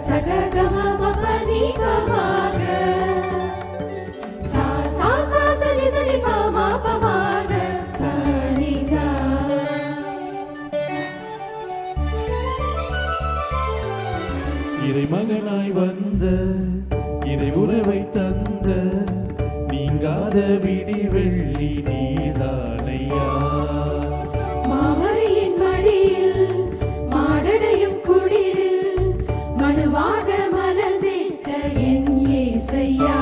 சக கம பப நீ பமாக சா சா சா சனி சனி பம பமாக சனி சா. இறைமகனாய் வந்த இறை உறவை தந்த நீங்காத விடி வெள்ளி நீதானையா. மாமரியின் மடியில் மாடடையும் குடிலில் மனுவாக மலர்ந்திட்ட என் இயேசையா.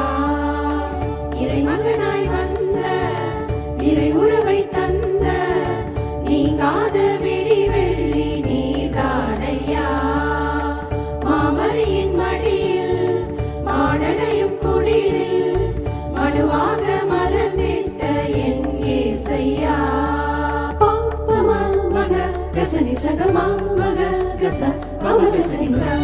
இறைமகனாய் வந்த இறை உறவை தந்த நீங்காத விடி வெள்ளி நீதானையா. மாமரியின் மடியில் மாடடையும் குடிலில் மனுவாக மலர்ந்திட்ட என் இயேசையா. Gasani saga maga gasa mama gasani sa.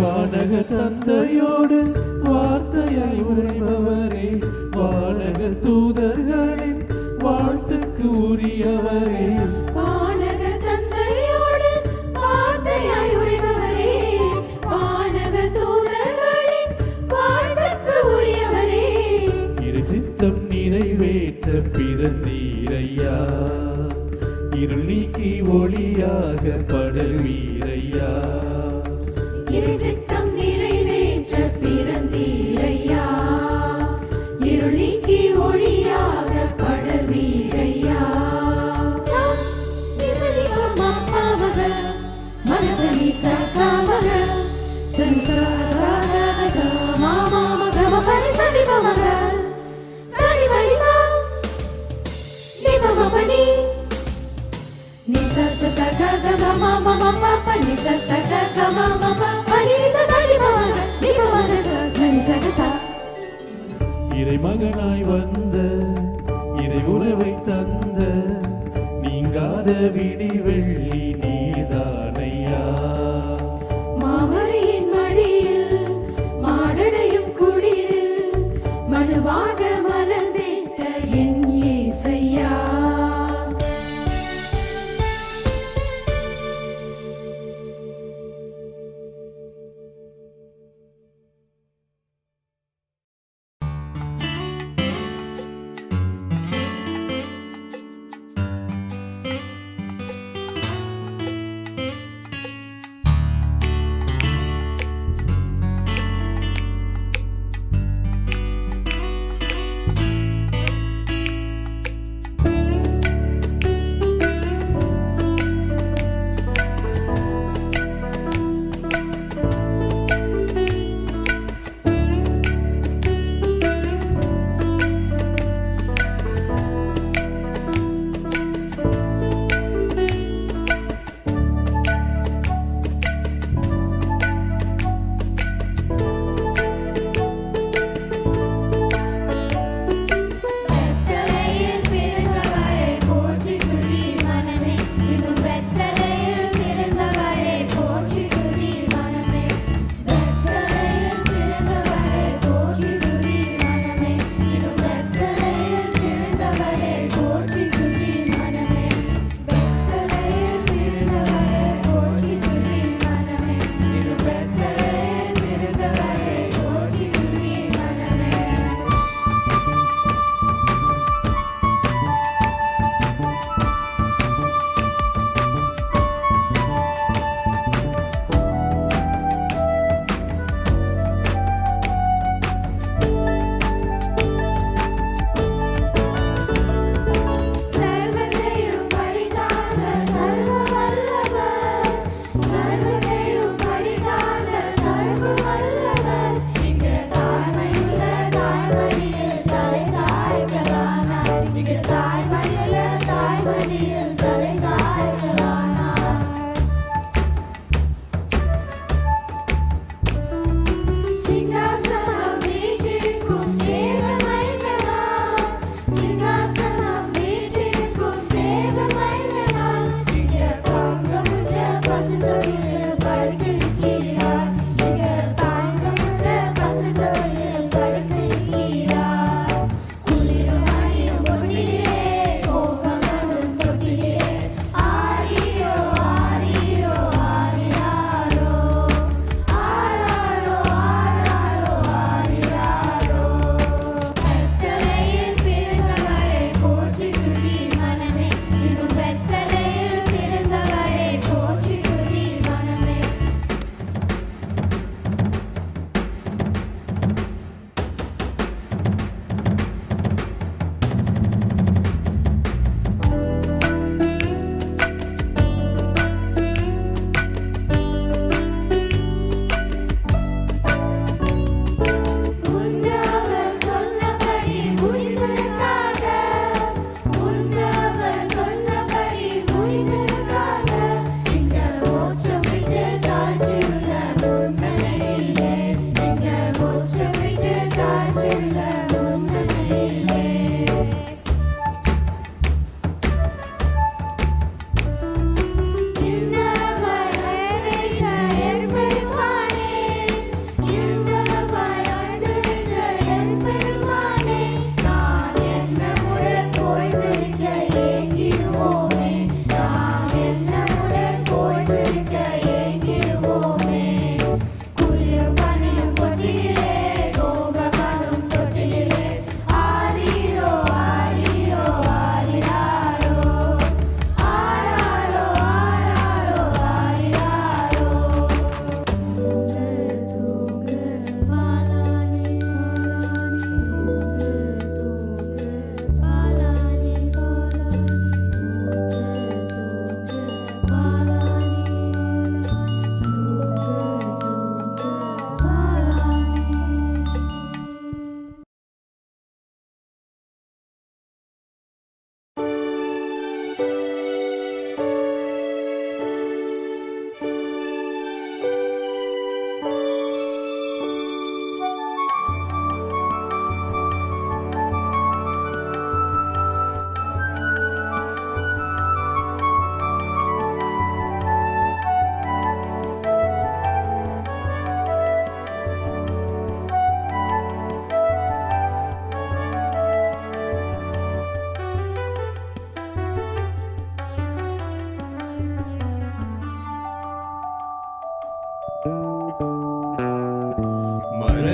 வானக தந்தையோடு வார்த்தையாய் உரைபவரே, வானக தூதர்களின் வாழ்த்துக்கு உரியவரே. வானக தந்தையோடு வார்த்தையாய் உரைபவரே, வானக தூதர்களின் வாழ்த்துக்கு உரியவரே. இறை சித்தம் நிறைவேற்ற பிறந்தீரையா, இருள் நீக்கி ஒளியாக படர்வீரையா. இறை சித்தம் நிறைவேற்ற பிறந்தீரையா, இருள் நீக்கி ஒளியாக படர்வீரையா. சனி பம பமக மகசனி சகமக சனி சக ச மம மக பனி சனி பமக சனி பனி ச நீ பம பனி ni sa sa sa ga ga ma ma ma ma pa pa ni sa sa ga ga ma ma pa pa ni sa sa ni ma ma ga ni ma ma ga sa sa ni sa ga sa. இறைமகனாய் வந்த இறை உறவை தந்த நீங்காத விடி வெள்ளி நீதானையா. மாமரியின் மடியில் மாடடையும் குடிலில் மனுவாக மலர்ந்திட்ட என் இயேசையா.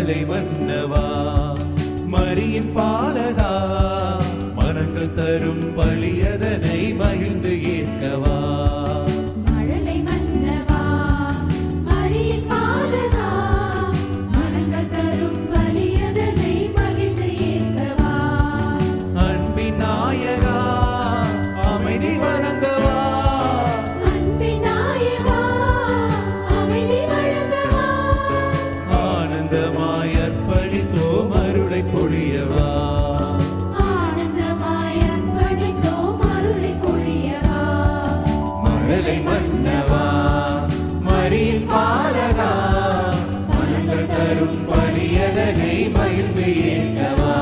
மழலை மன்னவா மரியின் பாலகா மனங்கள் தரும் பழியதனை மகிழ்ந்து ஏற்கவா மழலை மன்னவா மரியின் பாலகா மனங்கள் தரும் பலியதனை மகிழ்ந்து ஏற்கவா அன்பின் நாயகா அமைதி வழங்கவா அன்பின் நாயகா அமைதி வழங்கவா ஆனந்தமாய் அர்ப்பணித்தோம் அருளை பொழியவா ஆனந்தமாய் அர்ப்பணித்தோம் அருளை பொழியவா மழலை மன்னவா மரியின் பாலகா மனங்கள் தரும் பழியதனை மகிழ்ந்து ஏற்கவா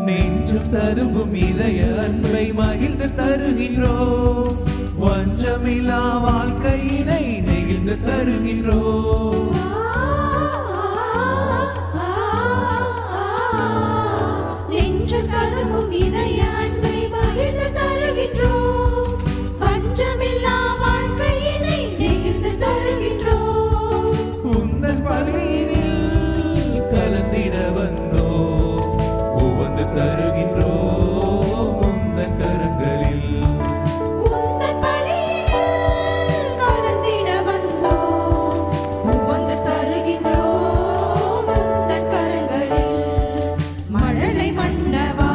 நெஞ்சும் தரும்பும் இதய அன்பை மகிழ்ந்து தருகின்றோம் வஞ்சமில்லா வாழ்க்கையினை நெகிழ்ந்து தருகின்றோம் நெஞ்சு கதவும் இதய அன்பை மகிழ்ந்து தருகின்றோம் பஞ்சமில்லா வாழ்க்கையினை நெகிழ்ந்து தருகின்றோம் உந்தன் பலியினில் கலந்திட வந்தோம் உவந்து தருகின்றோம் உந்தன் கரங்களில் உந்தன் பலியினில் கலந்திட வந்தோம் உவந்து தருகின்றோம் உந்தன் கரங்களில் மழலை மன்னவா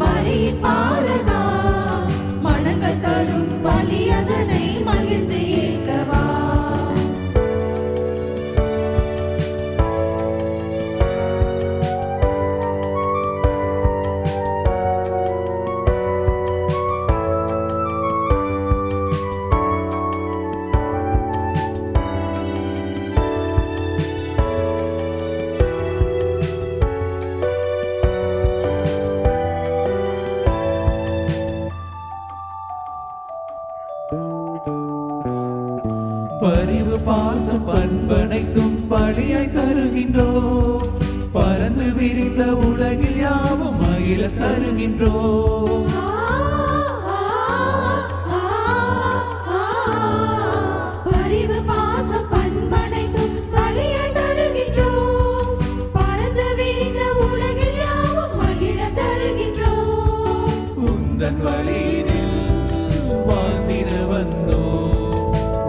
மரியின் பாலகா மனங்கள் தரும் பலியதனை மகிழ்ந்து ஏற்கவா பரிவு பாசம் பண்பனைத்தும் பழியாய் தருகின்றோம் பறந்து விரிந்த உலகில் யாவும் மகிழ தருகின்றோம் பரிவு பாசம் பண்பனைத்தும் பலியாய் தருகின்றோம் பரந்து விரிந்த உலகில் யாவும் மகிழ தருகின்றோம் உந்தன் வழியினில் வாழ்ந்திட வந்தோம்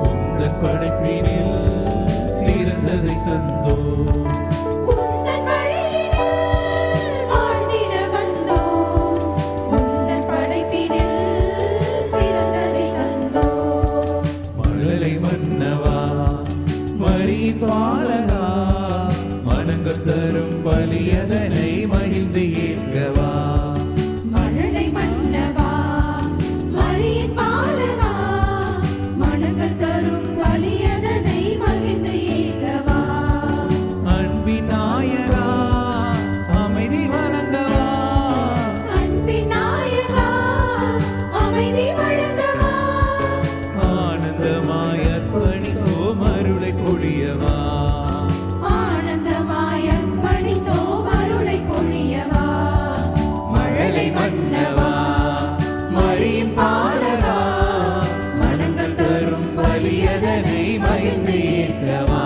உந்தன் படைப்பினில் சிறந்ததை தந்தோம் உந்தன் வழியினில் வாழ்ந்திட வந்தோம் உந்தன் படைப்பினில் சிறந்ததை தந்தோம் மழலை மன்னவா மரியின் பாலகா மனங்கள் தரும் பலியதனை மகிழ்ந்து ஏற்கவா மழலை மன்னவா மரியின் பாலகா மனங்கள் தரும் பலியதனை மகிழ்ந்து ஏற்கவா அன்பின் நாயகா அமைதி வழங்கவா அன்பின் நாயகா அமைதி வழங்கவா ஆனந்தமாய் அர்ப்பணித்தோம் அருளை பொழியவா ஆனந்தமாய் அர்ப்பணித்தோம் அருளை பொழியவா மழலை மன்னவா மரியின் பாலகா மனங்கள் தரும் பலியதனை மகிழ்ந்து ஏற்கவா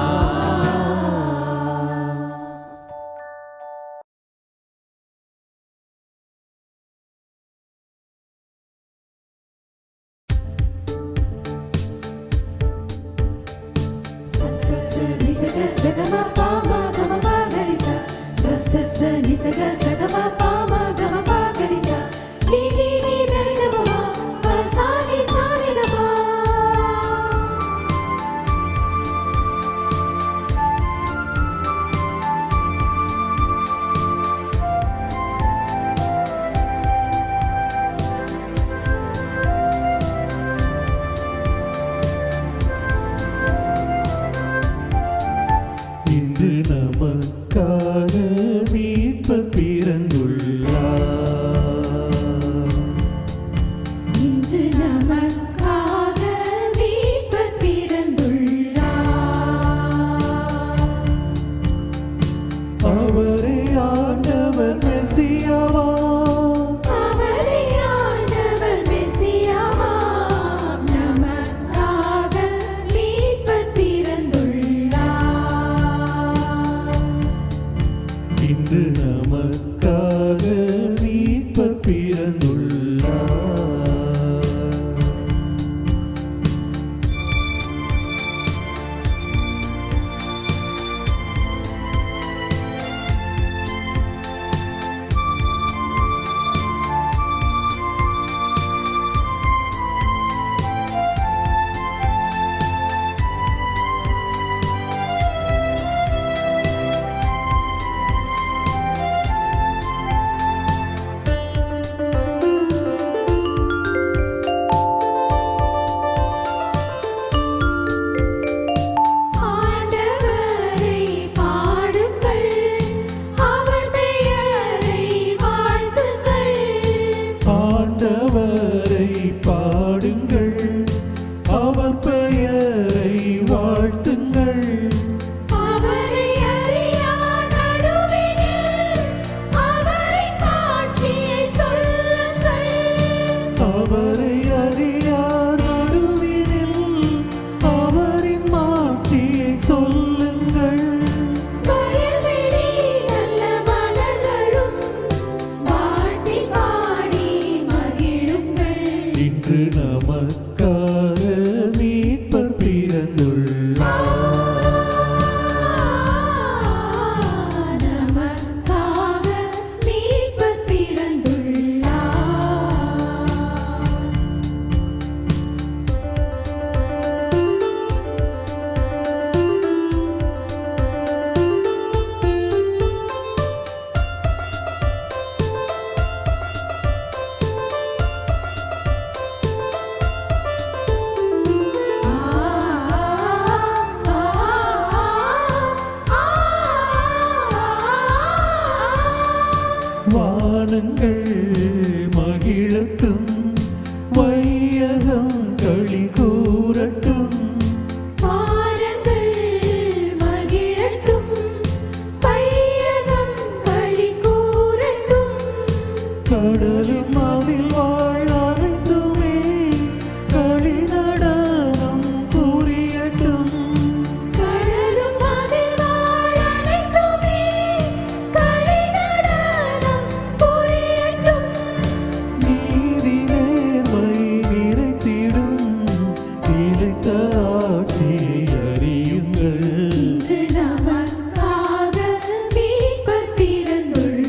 ஆண்டவரை பாடுங்கள், அவர் பெயரை வாழ்த்துங்கள். அவரை அறியா நடுவினில் அவரின் மாட்சியை சொல்லுங்கள். அவரை அறியார் நடுவினில் அவரின் மாட்சியை சொல்லுங்கள். வயல்வெளி நல்ல மலர்களும் வாழ்த்தி பாடி மகிழுங்கள். இன்று நமக்காக மீட்பர் பிறந்துள்ளார். நமக்காக மீட்பர் பிறந்துள்ளார். வானங்கள் மகிழட்டும், வையகம் களி கூறட்டும். வானங்கள் மகிழட்டும், பையகம் களி கூறட்டும். கடலும் அதில் வாழ் அனைத்துமே களி நடனம் புரியட்டும். கடலும் அதில் வாழ் அனைத்துமே களி நடனம் புரியட்டும். நீதி நேர்மை நிறைத்திடும் நிலைத்த ஆட்சியை அறியுங்கள். இன்று நமக்காக மீட்பர் பிறந்துள்ளார்.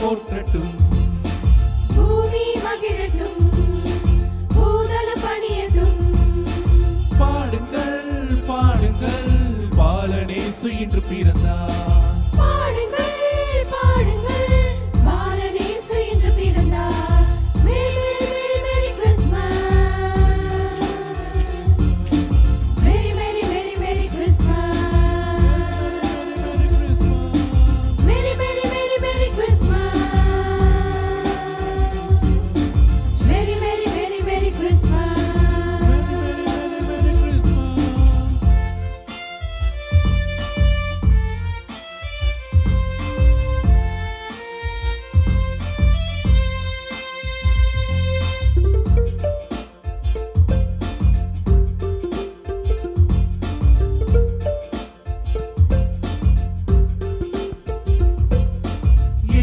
போற்றட்டும் பூமி மகிழட்டும் பூதலம் பணியட்டும் பாடுங்கள் பாடுங்கள் பாலனேசு இன்று பிறந்தார் பாடுங்கள் பாடுங்கள் பாலனேசு இன்று பிறந்தார் மேரி மேரி மேரி கிறிஸ்மஸ் மேரி மேரி மேரி மேரி கிறிஸ்மஸ் மேரி மேரி மேரி மேரி கிறிஸ்மஸ் மேரி மேரி மேரி மேரி கிறிஸ்மஸ்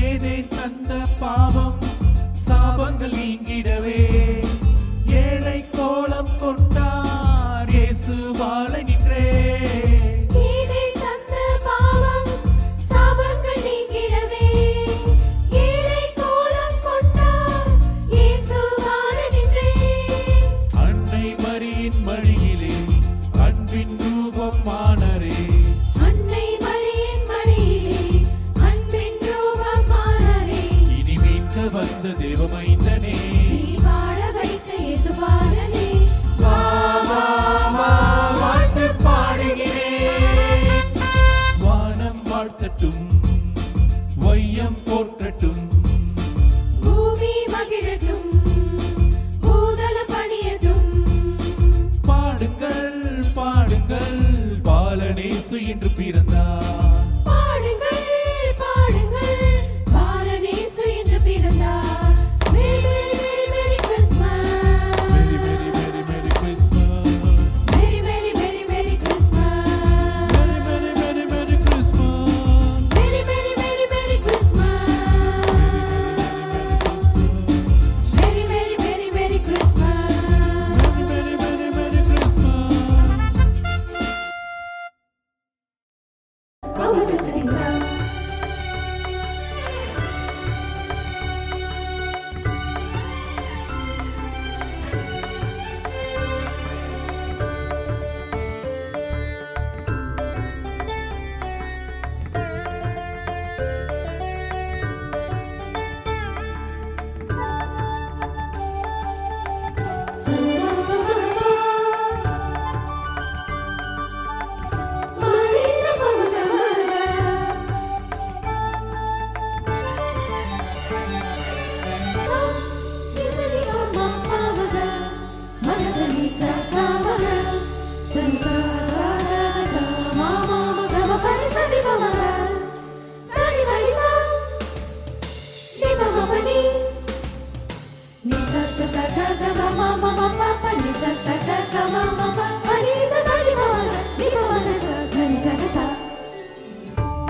ஏதேன் தந்த பாவம் சாபங்கள் நீங்கிடவே ஏழை கோலம் கொண்டார் இயேசு வாழ நின்றே ஏதேன் தந்த பாவம் சாபங்கள் நீங்கிடவே ஏழை கோலம் கொண்டார் இயேசு வாழ நின்றே அன்னை மரியின் மடியிலே அன்பின் ரூபம் மானரே அன்னை மரியின் மடியிலே அன்பின் ரூபம் மானரே இனி மீட்க வந்த தேவமைந்தனே நீ வாழ வைத்த இயேசு பாலனே வா வா வா வாழ்த்து பாடுகிறேன் வானம் வாழ்த்தட்டும் வையம் போற்றட்டும் பூமி மகிழட்டும் பூதலம் பணியட்டும் பாடுங்கள் பாடுங்கள் பாலனேசு இன்று பிறந்தார் பாடுங்கள் பாடுங்கள் பாலனேசு இன்று பிறந்தார் மேரி மேரி மேரி கிறிஸ்மஸ் மேரி மேரி மேரி மேரி கிறிஸ்மஸ் மேரி மேரி மேரி மேரி கிறிஸ்மஸ் மேரி மேரி மேரி மேரி கிறிஸ்மஸ் மேரி மேரி மேரி மேரி கிறிஸ்மஸ் மேரி மேரி மேரி மேரி கிறிஸ்மஸ் மேரி மேரி மேரி கிறிஸ்மஸ் பவதசனிசா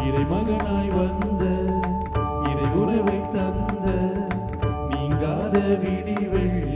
இறைமகனாய் வந்த இறை உறவை தந்த நீங்காத விடி வெள்ளி